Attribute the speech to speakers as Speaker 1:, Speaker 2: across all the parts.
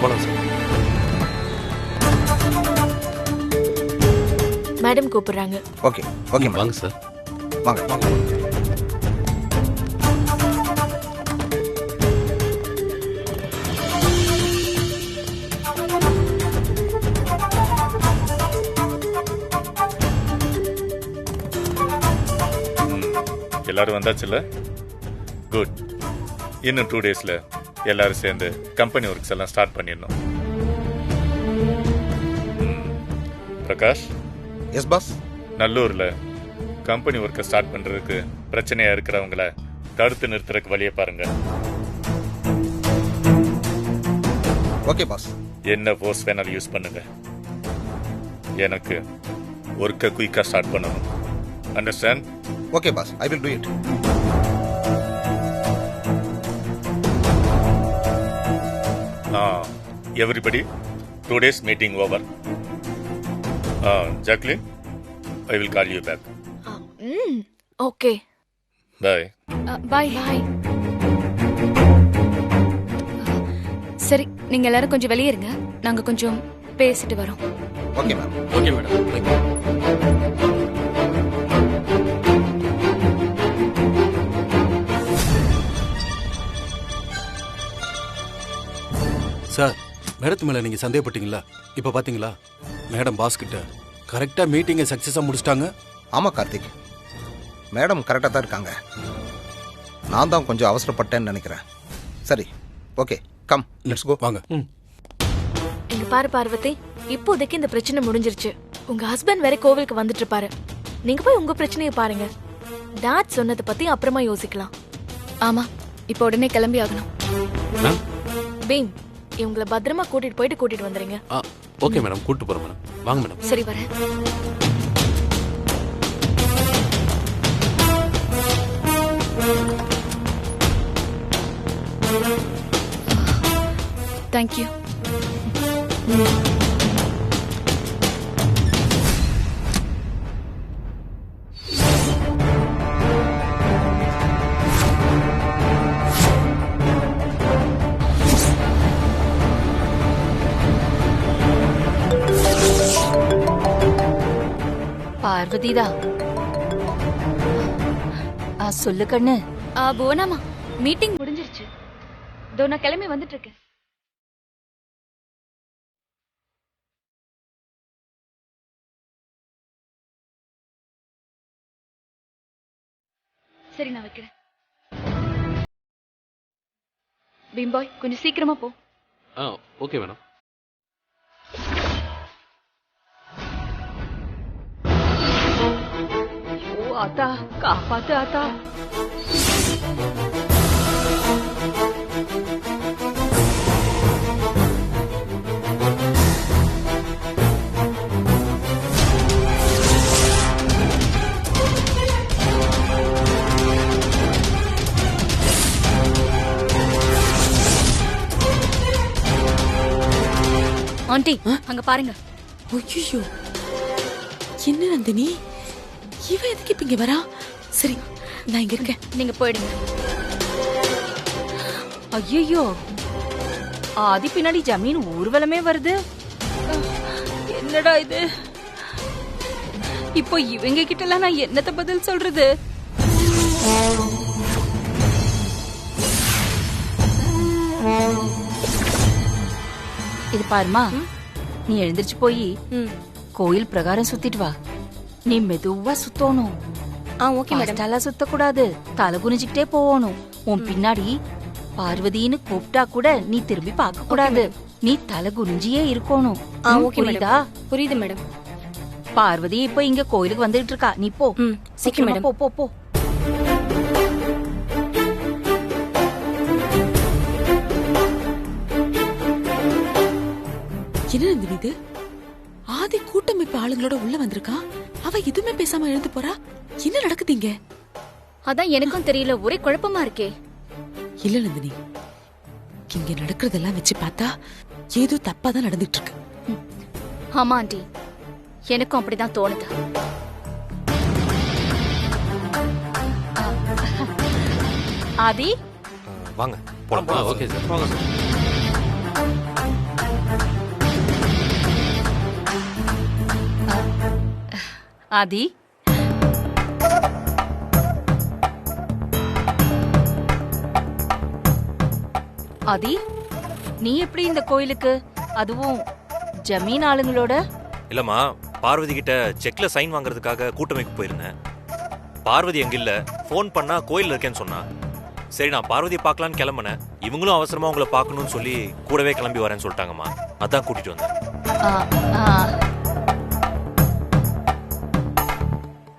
Speaker 1: போலாம் sir.
Speaker 2: Madam கூப்பிடுறாங்க.
Speaker 3: Okay okay
Speaker 1: வாங்க சார்.
Speaker 3: வாங்க வாங்க.
Speaker 4: எல்லாரும் வந்தாச்சுல்ல? குட். இன்னும் 2 daysல எல்லாரும் சேர்ந்து கம்பெனி ஒர்க்ஸ் எல்லாம் ஸ்டார்ட் பண்ணிடணும். Prakash,
Speaker 3: yes boss.
Speaker 4: நல்லூர்ல கம்பெனி ஒர்க்கை ஸ்டார்ட் பண்றதுக்கு பிரச்சனையா இருக்கிறவங்கள தடுத்து நிறுத்துறதுக்கு வழியை பாருங்க.
Speaker 3: Okay boss.
Speaker 4: என்ன ஃபோர்ஸ் வேணாலும் யூஸ் பண்ணுங்க. எனக்கு ஒர்க்கை குயிக்கா ஸ்டார்ட் பண்ணணும். Understand?
Speaker 3: Okay boss, I will do it.
Speaker 4: Everybody, 2 days meeting over. Jacqueline, I will call you back.
Speaker 2: Okay.
Speaker 4: Bye.
Speaker 2: பாய் பாய். சரி, நீங்க எல்லாரும் கொஞ்சம் வெளியே இருங்க. நாங்க கொஞ்சம் பேசிட்டு வரோம்.
Speaker 3: Okay ma'am.
Speaker 1: Okay madam. Sir, மேடத்து மேல நீங்க சந்தேகப்பட்டீங்களா? இப்ப பாத்தீங்களா மேடம் பாஸ் கிட்ட கரெக்டா மீட்டிங்கை சக்சஸா முடிச்சிட்டாங்க.
Speaker 3: ஆமா கார்த்திக், மேடம் கரெக்டாக தான் இருக்காங்க. நான் தான் கொஞ்சம் அவசரப்பட்டேன்னு நினைக்கிறேன். சரி, ஓகே, கம் லெட்ஸ் கோ.
Speaker 1: வாங்க.
Speaker 2: இங்க பாரு பார்வதி, இப்போதைக்கு இந்த பிரச்சனை முடிஞ்சிருச்சு. உங்க ஹஸ்பண்ட் வேற கோவிலுக்கு வந்துட்டு இருப்பாரு. நீங்க போய் உங்க பிரச்சனையை பாருங்க. டாட் சொன்னதை பத்தி அப்புறமா யோசிக்கலாம். ஆமா, இப்போ உடனே கிளம்பி ஆகணும். பீம், இவங்களை பத்திரமா கூட்டிட்டு வந்துருங்க.
Speaker 1: ஓகே மேடம், கூட்டு போறோம் மேடம். வாங்க மேடம்.
Speaker 2: சரி, வரேன். தேங்க்யூ.
Speaker 5: பார்வதிதா, சொல்லு கண்ணு.
Speaker 2: புவனாமா, மீட்டிங் முடிஞ்சிருச்சு. இதோ நான் கிளம்பி வந்துட்டு இருக்கேன். சரி, நான் வைக்கிறேன். பீம்பாய், கொஞ்சம் சீக்கிரமா போ.
Speaker 1: Okay madam.
Speaker 5: ஆத்தா, காப்பாத்து ஆத்தா.
Speaker 2: ஆண்டி, அங்க பாருங்க.
Speaker 6: ஐயோ, என்ன நந்தினி, இவ எதுக்கு இப்ப இங்க வரா? சரி, நான் இங்க இருக்கேன்,
Speaker 2: நீங்க போயிடுங்க.
Speaker 5: ஐயோ, ஆதி பின்னாடி ஜமீன் ஊர்வலமே வருது. என்னடா இது? இப்போ இவங்க கிட்ட எல்லாம் நான் என்னத்த பதில் சொல்றது? இது பாருமா, நீ எழுந்திருச்சு போய் கோயில் பிரகாரம் சுத்திட்டு வா. நீ மெதுவா சுத்தணும்.
Speaker 6: Okay madam.
Speaker 5: தலை சுத்த கூடாது, தலை குனிஞ்சுக்கிட்டே போகணும். உன் பின்னாடி பார்வதின்னு கூப்பிட்டா கூட நீ திரும்பி பார்க்க கூடாது. நீ தலை குனிஞ்சியே இருக்கணும். புரியுதா?
Speaker 6: புரியுது மேடம்.
Speaker 5: பார்வதி இப்ப இங்க கோயிலுக்கு வந்துட்டு இருக்கா. நீ போ, சீக்கிரமா போ போ போ.
Speaker 6: என்ன நந்தினி இது? ஆதி கூட்டமைப்பு ஆளுங்களோட உள்ள வந்திருக்கா. அவ எதுவுமே பேசாம எழுந்து போறா. என்ன நடக்குது இங்க?
Speaker 2: அதான் எனக்கும் தெரியல, ஒரே குழப்பமா இருக்கே.
Speaker 6: இல்ல நந்தினி, இங்க நடக்கிறதெல்லாம் வச்சு பார்த்தா ஏதோ தப்பா தான் நடந்துட்டு இருக்கு.
Speaker 2: ஆமா ஆண்டி, எனக்கும் அப்படிதான் தோணுது.
Speaker 5: ஆதி,
Speaker 1: வாங்க போலாம். ஓகே சார், வாங்க சார்.
Speaker 5: ஆதி, ஆதி, நீ எப்படி இந்த கோயிலுக்கு, அதுவும் ஜமீன் ஆளுங்களோட?
Speaker 7: இல்லம்மா, பார்வதி கிட்ட செக்ல சைன் வாங்குறதுக்காக கூட்டமைக்கு போயிருந்தேன். பார்வதி எங்க இல்ல, ஃபோன் பண்ணா கோயில்ல இருக்கேன்னு சொன்னா. சரி, நான் பார்வதியை பார்க்கலான்னு கிளம்புனேன். இவங்களும் அவசரமா உங்களை பார்க்கணும்னு சொல்லி கூடவே கிளம்பி வரேன்னு சொல்லிட்டாங்கம்மா. அதான் கூட்டிட்டு வந்தேன்.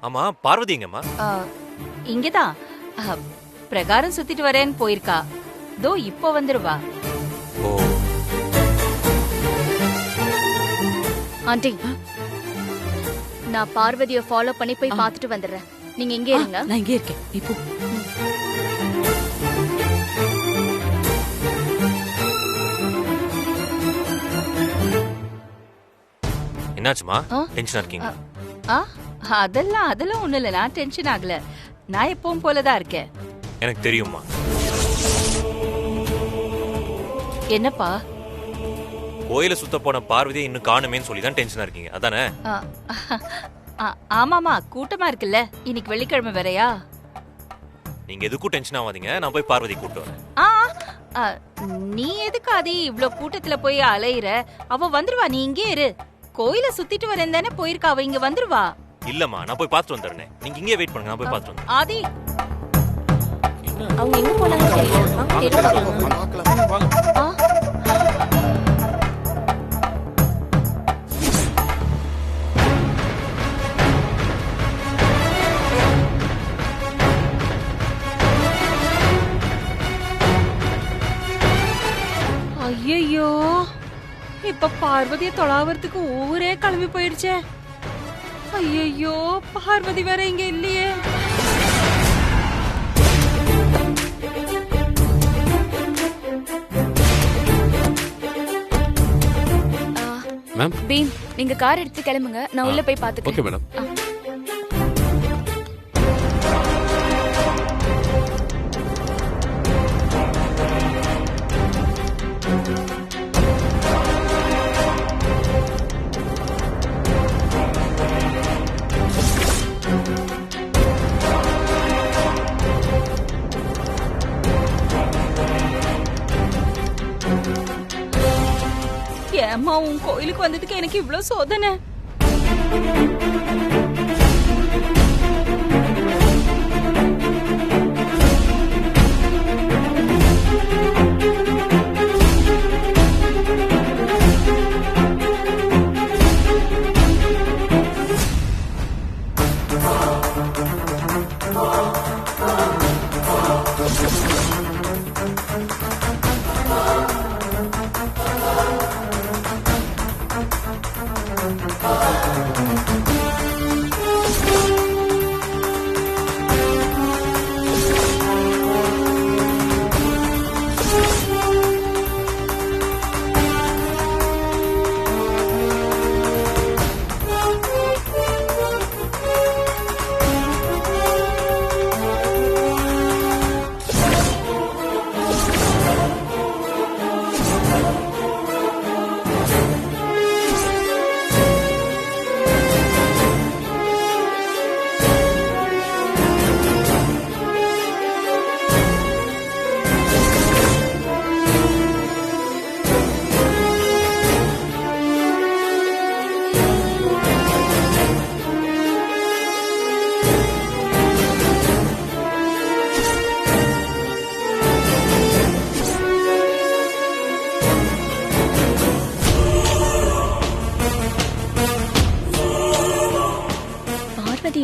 Speaker 7: ஆமா, பார்வதி எங்கம்மா?
Speaker 5: இங்கதான் பிரகாரம் சுத்திட்டு வரேன்னு போயிருக்கா. தோ இப்போ வந்துருவா.
Speaker 7: ஓ,
Speaker 2: ஆண்டி, நான் பார்வதியை ஃபாலோ பண்ணி போய் பார்த்துட்டு வந்துடுறேன். நீங்க எங்கே இருங்க.
Speaker 6: நான் இங்கே இருக்கேன். இப்போ
Speaker 7: என்னாச்சுமா? டென்ஷனா இருக்கீங்க?
Speaker 5: அதெல்லாம் ஒண்ணு இல்ல. நான் டென்ஷன் ஆகல. நான் எப்பவும் போலதான் இருக்கேன்.
Speaker 7: எனக்கு தெரியுமா.
Speaker 5: என்னப்பா?
Speaker 7: கோயில சுத்த போன பார்வதியை இன்னும் காணுமேன்னு சொல்லி தான் டென்ஷனா இருக்கீங்க, அதானே?
Speaker 5: ஆமாமா, கூட்டமா இருக்குல்ல. இன்னைக்கு வெள்ளிக்கிழமை வேறயா.
Speaker 7: நீங்க எதுக்கும் டென்ஷன் ஆகாதீங்க. நான் போய் பார்வதி கூட்டு வரேன்.
Speaker 5: நீ எதுக்கு ஆதி இவ்ளோ கூட்டத்துல போய் அலையிற? அவ வந்துருவா, நீ இங்கே இரு. கோயில சுத்திட்டு வரேன் தானே போயிருக்கா. அவ இங்க வந்துருவா.
Speaker 7: இல்லம்மா, நான் போய் பார்த்துட்டு வந்துடுறேன். நீங்க இங்கே வெயிட் பண்ணுங்க, நான் போய் பார்த்துட்டு வந்துடுறேன்.
Speaker 5: ஆதி,
Speaker 2: அவங்க எங்க போனாங்க தெரியல.
Speaker 5: ஐயோ, இப்ப பார்வதியை தொலாவறதுக்கு ஊரே கிளம்பி போயிடுச்சே. ஐயோ, பார்வதி வேற இங்க இல்லையே.
Speaker 1: மேம்,
Speaker 2: பீம், நீங்க கார் எடுத்து கிளம்புங்க. நான் உள்ள போய் பாத்துக்கிறேன்.
Speaker 1: Okay madam.
Speaker 5: ஏம்மா, உன் கோயிலுக்கு வந்ததுக்கு எனக்கு இவ்ளோ சோதனை.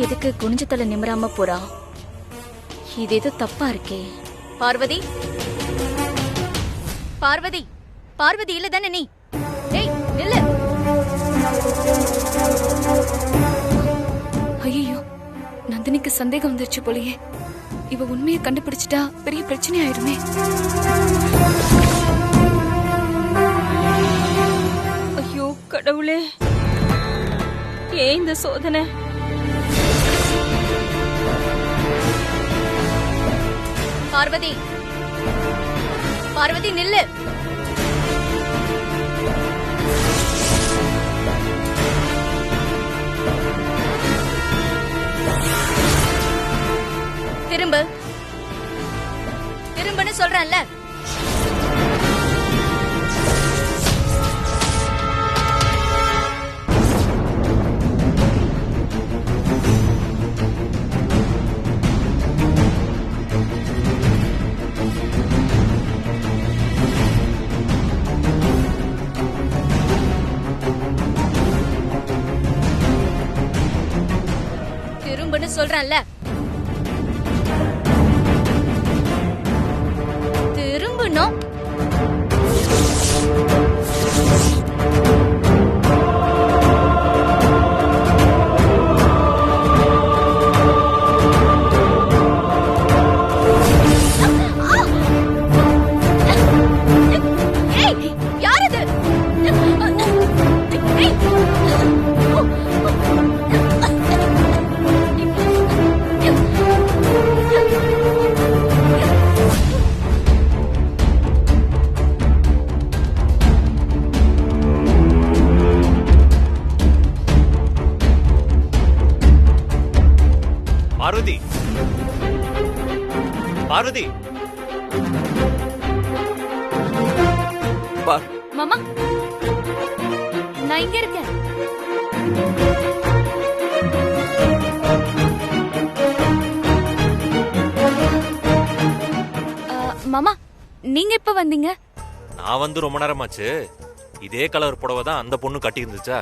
Speaker 2: எதுக்கு குனிஞ்ச தலை நிமிராம போறா? இது ஏதோ தப்பா இருக்கே. பார்வதி, பார்வதி, பார்வதி இல்ல தானே நீ? ஏய் நில்லு. ஐயோ, நந்தினிக்கு சந்தேகம் வந்துருச்சு போலயே. இவ உண்மையை கண்டுபிடிச்சிட்டா பெரிய பிரச்சனை ஆயிடுமே.
Speaker 5: ஐயோ கடவுளே, ஏன் இந்த சோதனை?
Speaker 2: பார்வதி, பார்வதி நில்லு.
Speaker 5: திரும்ப திரும்பன்னு சொல்றேன்ல. திரும்பன்னு சொல்றேன்ல. திரும்பணும். ஏய், யார் இது? ஏய்.
Speaker 7: பார்வதி, பார்வதி.
Speaker 2: மாமா நான் இங்க இருக்கேன். மாமா நீங்க எப்ப வந்தீங்க?
Speaker 7: நான் வந்து ரொம்ப நேரமாச்சு. இதே கலர் புடவை தான் அந்த பொண்ணு கட்டி இருந்துச்சா,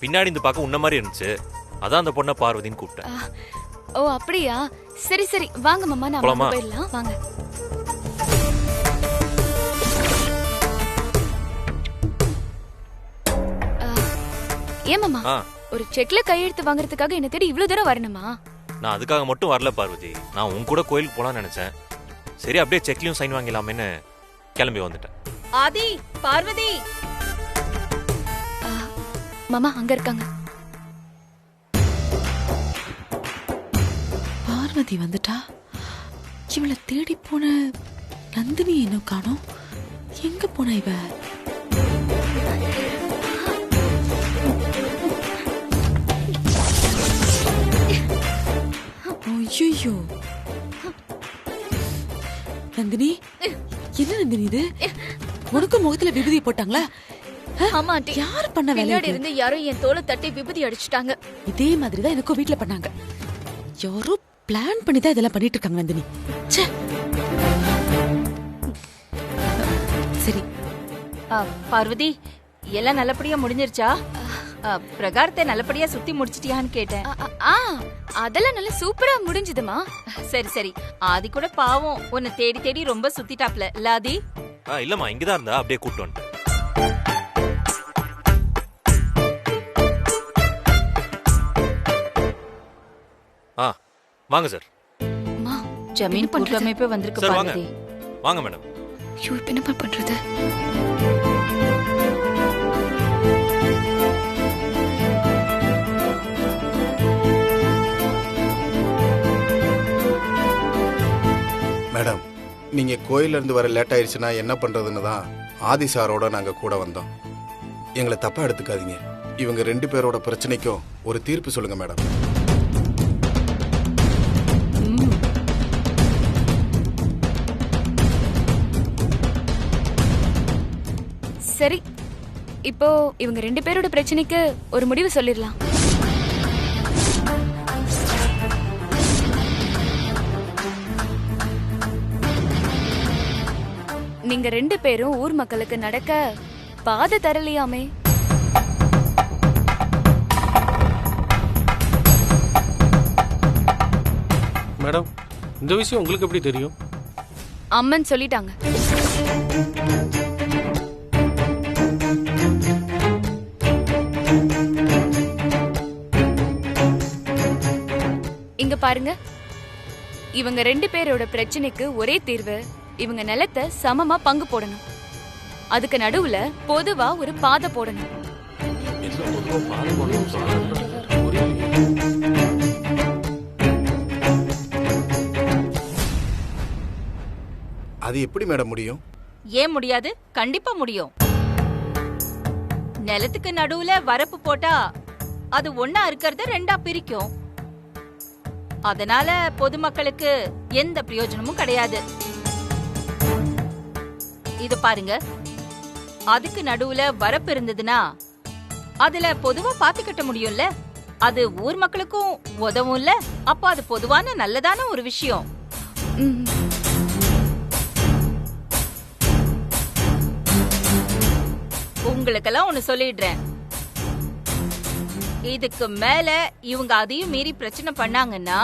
Speaker 7: பின்னாடி இந்த பார்க்க உன்ன மாதிரி இருந்துச்சு. அதான் அந்த பொண்ணை பார்வதின்னு கூப்பிட்டேன்.
Speaker 2: ஓ அப்படியா? சரி சரி வாங்க மாமா, நான்
Speaker 7: போலாமா?
Speaker 2: போயிடலாம் வாங்க. ஏன் மாமா
Speaker 7: ஆ,
Speaker 2: ஒரு செக்ல கையெழுத்து வாங்குறதுக்காக என்ன தேடி இவ்வளவு தூரம் வரணுமா?
Speaker 7: நான் அதுக்காக மட்டும் வரல பார்வதி. நான் உன் கூட கோயிலுக்கு போலாம்னு நினைச்சேன். சரி அப்படியே செக்லயும் சைன் வாங்கிடலாமேன்னு கிளம்பி வந்துட்டேன்.
Speaker 5: ஆதி, பார்வதி.
Speaker 2: மாமா அங்க இருக்காங்க.
Speaker 6: பார்வதி வந்துட்டா. இவளை தேடி போன நந்தினி என்ன காணோம். எங்க போன இவ? ஐயோ நந்தினி, என்ன நந்தினி இது? உனக்கு முகத்துல விபூதி போட்டாங்களா?
Speaker 2: ஆமா ஆண்டி,
Speaker 6: யார் பண்ண வேலை
Speaker 2: பின்னாடி
Speaker 6: இது?
Speaker 2: இருந்து யாரோ என் தோலை தட்டி விபூதி அடிச்சுட்டாங்க.
Speaker 6: இதே மாதிரி தான் எனக்கும் வீட்ல பண்ணாங்க. யாரோ பிளான் பண்ணி தான் இதெல்லாம் பண்ணிட்டு இருக்காங்க நந்தினி. ச்சே. சரி,
Speaker 5: பார்வதி, எல்லாம் நல்லபடியா முடிஞ்சிருச்சா? பிரகாரத்தை நல்லபடியா சுத்தி முடிச்சிட்டியான்னு கேட்டேன்.
Speaker 2: அதெல்லாம் நல்லா சூப்பரா முடிஞ்சதுமா.
Speaker 5: சரி சரி. ஆதி கூட பாவம் உன்னை தேடி தேடி ரொம்ப சுத்திட்டாப்ல இல்ல ஆதி?
Speaker 7: இல்லம்மா, இங்கதான் இருந்தா அப்படியே கூப்பிட்டு வந்துட்டேன். வாங்க சார்.
Speaker 5: ஜமீன் கூட்டமைப்பே வந்திருக்கு
Speaker 7: சார் வாங்க.
Speaker 5: பார்வதி.
Speaker 7: வாங்க மேடம்.
Speaker 2: ஐயோ இப்ப என்ன பண்றது?
Speaker 1: மேடம், நீங்க கோயில்ல இருந்து வர லேட் ஆயிடுச்சுன்னா என்ன பண்றதுன்னு தான் ஆதி சாரோட நாங்க கூட வந்தோம். எங்களை தப்பா எடுத்துக்காதீங்க. இவங்க 2 பேரோட பிரச்சனைக்கும் ஒரு தீர்ப்பு சொல்லுங்க மேடம்.
Speaker 2: சரி, இப்போ இவங்க 2 பேரோட பிரச்சனைக்கு ஒரு முடிவு சொல்லிடலாம். நீங்க 2 பேரும் ஊர் மக்களுக்கு நடக்க பாதை தரலையாமே.
Speaker 8: மேடம், இந்த விஷயம் உங்களுக்கு எப்படி தெரியும்?
Speaker 2: அம்மன் சொல்லிட்டாங்க. இங்க பாருங்க, இவங்க 2 பேரோட பிரச்சனைக்கு ஒரே தீர்வு, இவங்க நிலத்தை சமமா பங்கு போடணும். அதுக்கு நடுவுல பொதுவா ஒரு பாதை போடணும்.
Speaker 1: அது எப்படி மேடம் முடியும்?
Speaker 5: ஏன் முடியாது? கண்டிப்பா முடியும். நிலத்துக்கு நடுவுல வரப்பு போட்டா அது ஒண்ணா இருக்கிறத 2ஆ பிரிக்கும். அதனால பொதுமக்களுக்கு எந்த பிரயோஜனமும் கிடையாது. இது பாருங்க, அதுக்கு நடுவுல வரப்பு இருந்ததுன்னா அதுல பொதுவா பாத்தி கட்ட முடியும்ல, அது ஊர் மக்களுக்கும் உதவும்ல. அப்போ அது பொதுவான நல்லதான ஒரு விஷயம். உங்களுக்கெல்லாம் ஒண்ணு சொல்லிடுறேன், இதுக்கு மேல இவங்க அதையும் மீறி பிரச்சனை பண்ணாங்கன்னா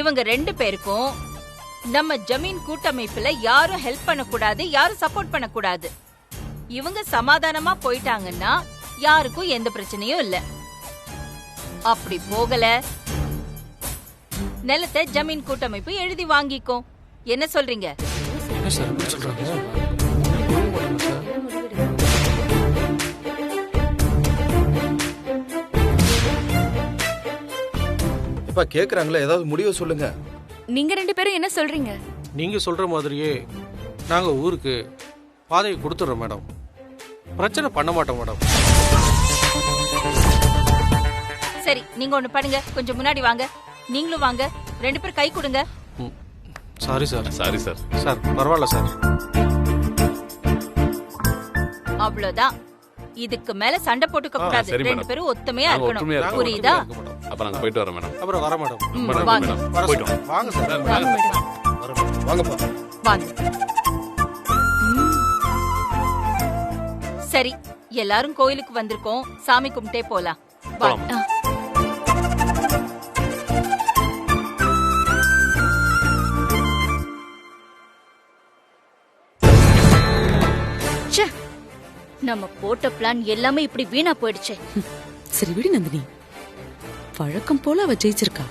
Speaker 5: இவங்க 2 பேருக்கும் நம்ம ஜமீன் கூட்டமைப்புல யாரும் ஹெல்ப் பண்ணக்கூடாது, யாரும் சப்போர்ட் பண்ணக்கூடாது. இவங்க சமாதானமா போயிட்டாங்கன்னா யாருக்கும் எந்த பிரச்சனையும் இல்ல. அப்படி போகல, நிலத்தை ஜமீன் கூட்டமைப்பு எழுதி வாங்கிக்கும். என்ன சொல்றீங்க?
Speaker 8: என்ன சார் இப்படி சொல்றாங்க?
Speaker 1: இப்ப கேக்குறாங்களே, ஏதாவது முடிவு சொல்லுங்க.
Speaker 2: நீங்க 2 பேரும் என்ன சொல்றீங்க?
Speaker 8: நீங்க சொல்ற மாதிரியே நாங்க ஊருக்கு பாதையை கொடுத்துறோம் மேடம். பிரச்சனை பண்ண மாட்டோம் மேடம்.
Speaker 5: சரி, நீங்க ஒண்ணு பண்ணுங்க, கொஞ்சம் முன்னாடி வாங்க. நீங்களும் வாங்க, 2 பேரும் கை கொடுங்க.
Speaker 8: Sorry sir.
Speaker 4: Sorry sir.
Speaker 8: Sir பரவாயில்ல சார்.
Speaker 5: அவ்வளவுதான். இதுக்கு மேல சண்டை போட்டுக்க கூடாது.
Speaker 4: சரி
Speaker 5: 2
Speaker 4: மேடம்.
Speaker 5: பேரும் ஒத்துமையா
Speaker 4: நாங்க
Speaker 5: இருக்கணும்.
Speaker 4: ஒற்றுமையா இருக்கோம்.
Speaker 5: புரியுதா?
Speaker 4: அப்ப நாங்க போயிட்டு வரோம் மேடம்.
Speaker 8: அப்புறம் வர மேடம்.
Speaker 5: வாங்க
Speaker 8: வர
Speaker 4: போயிட்டு
Speaker 8: சார். வாங்க சார்.
Speaker 5: வாங்க மேடம்.
Speaker 1: வாங்கப்பா.
Speaker 5: வாங்க. சரி, எல்லாரும் கோயிலுக்கு வந்திருக்கோம், சாமி கும்பிட்டே போலாம். வாங்க.
Speaker 2: நம்ம போட்ட பிளான் எல்லாமே இப்படி வீணா போயிடுச்சு.
Speaker 6: சரி விடு நந்தினி, வழக்கம் போல அவ ஜெயிச்சிருக்கா.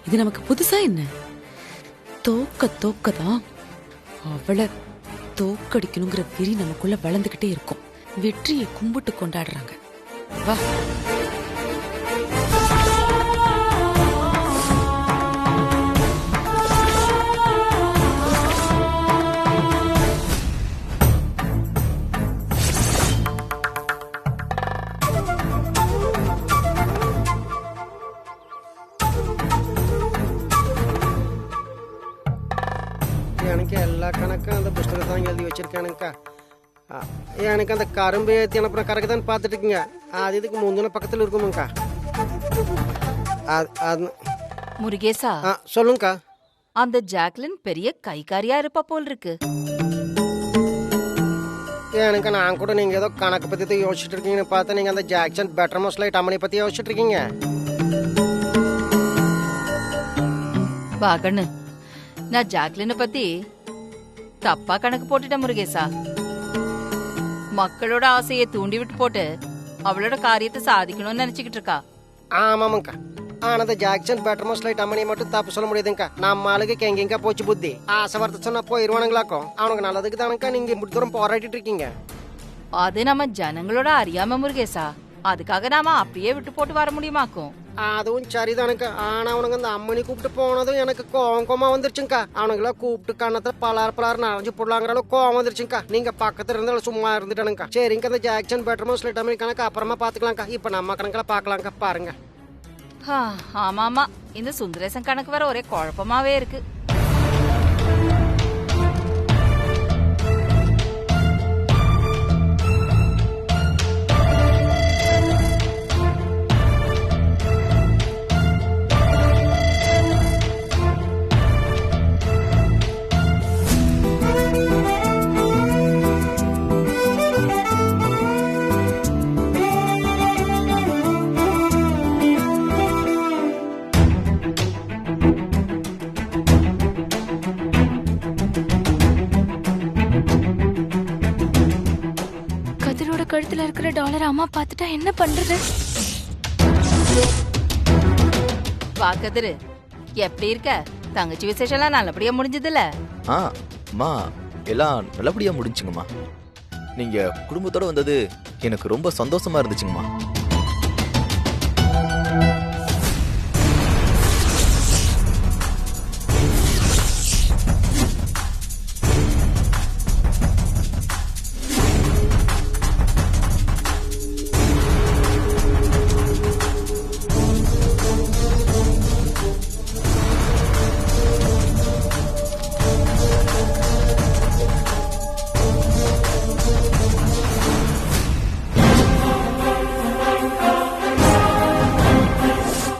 Speaker 6: இது நமக்கு புதுசா என்ன? தோக்கதான் அவளை தோக்கடிக்கணுங்கிற வெறி நமக்குள்ள வளர்ந்துகிட்டே இருக்கும். வெற்றியை கும்பிட்டு கொண்டாடுறாங்க. வா.
Speaker 9: எனக்கு எல்லா கணக்கும் அந்த புஸ்தகம் தான் எழுதி வச்சிருக்கானுங்கக்கா. எனக்கு அந்த கரும்பு ஏற்றி அனுப்புற கறக்கு தான் பார்த்துட்டு இருக்கீங்க. அது இதுக்கு முந்தின பக்கத்தில் இருக்குமுங்கக்கா.
Speaker 5: முருகேசா,
Speaker 9: சொல்லுங்கக்கா.
Speaker 5: அந்த ஜாக்லின் பெரிய கைகாரியா இருப்பா போல் இருக்கு.
Speaker 9: எனக்கு நான் கூட நீங்க ஏதோ கணக்கு பத்தி தான் யோசிச்சுட்டு இருக்கீங்கன்னு பார்த்தா நீங்க அந்த ஜாக்சன் பெட்டர் மோஸ்ட் லைட் அம்மனை பத்தி யோசிச்சுட்டு இருக்கீங்க.
Speaker 5: வாகண்ணு, நான் ஜாக்லினை பத்தி தப்பா கணக்கு போட்டுட்டேன் முருகேசா. மக்களோட ஆசையை தூண்டி விட்டு போட்டு அவளோட காரியத்தை சாதிக்கணும்னு நினைச்சுக்கிட்டு இருக்கா.
Speaker 9: ஆமாமாங்கக்கா. ஆனா அந்த ஜாக்சன் பெட்டர் மோஸ்ட் லைட் அம்மனை மட்டும் தப்பு சொல்ல முடியாதுங்கக்கா. நம்ம ஆளுக்கு எங்கெங்க போச்சு புத்தி. ஆசை வார்த்தை சொன்னா போயிருவானுங்களாக்கும். அவனுக்கு நல்லதுக்கு தானக்கா நீங்க இப்படி தூரம் போராடிட்டு இருக்கீங்க.
Speaker 5: அது நம்ம ஜனங்களோட அறியாம முருகேசா. அதுக்காக நாம அப்படியே விட்டு போட்டு வர முடியுமாக்கும்.
Speaker 9: அதுவும் சரிதானுக்கா. ஆனா அவனுங்க அந்த அம்மனி கூப்பிட்டு போனதும் எனக்கு கோவமா வந்துருச்சுங்கக்கா. அவனுங்களா கூப்பிட்டு கண்ணத்துல பலார் நனைஞ்சு போடலாங்கிற அளவுக்கு கோவம் வந்துருச்சுங்கக்கா. நீங்க பக்கத்துல இருந்தாலும் சும்மா இருந்துட்டானுங்கக்கா. சரிங்க, அந்த ஜாக்சன் பெட்டர் மோஸ்ட் லைட் அம்மனி கணக்கு அப்புறமா பாத்துக்கலாம்க்கா. இப்ப நம்ம கணக்குல பாக்கலாம்க்கா. பாருங்க.
Speaker 5: ஆமாமா, இந்த சுந்தரேசன் கணக்கு வர ஒரே குழப்பமாவே இருக்கு.
Speaker 2: கழுத்துல இருக்கிற டாலர் அம்மா பார்த்துட்டா என்ன பண்றது?
Speaker 5: பாக்கதுரு, எப்படி இருக்க? தங்கச்சி விசேஷம்லாம் நல்லபடியா முடிஞ்சதுல?
Speaker 10: அம்மா, எல்லாம் நல்லபடியா முடிஞ்சுங்கம்மா. நீங்க குடும்பத்தோட வந்தது எனக்கு ரொம்ப சந்தோஷமா இருந்துச்சுங்கம்மா.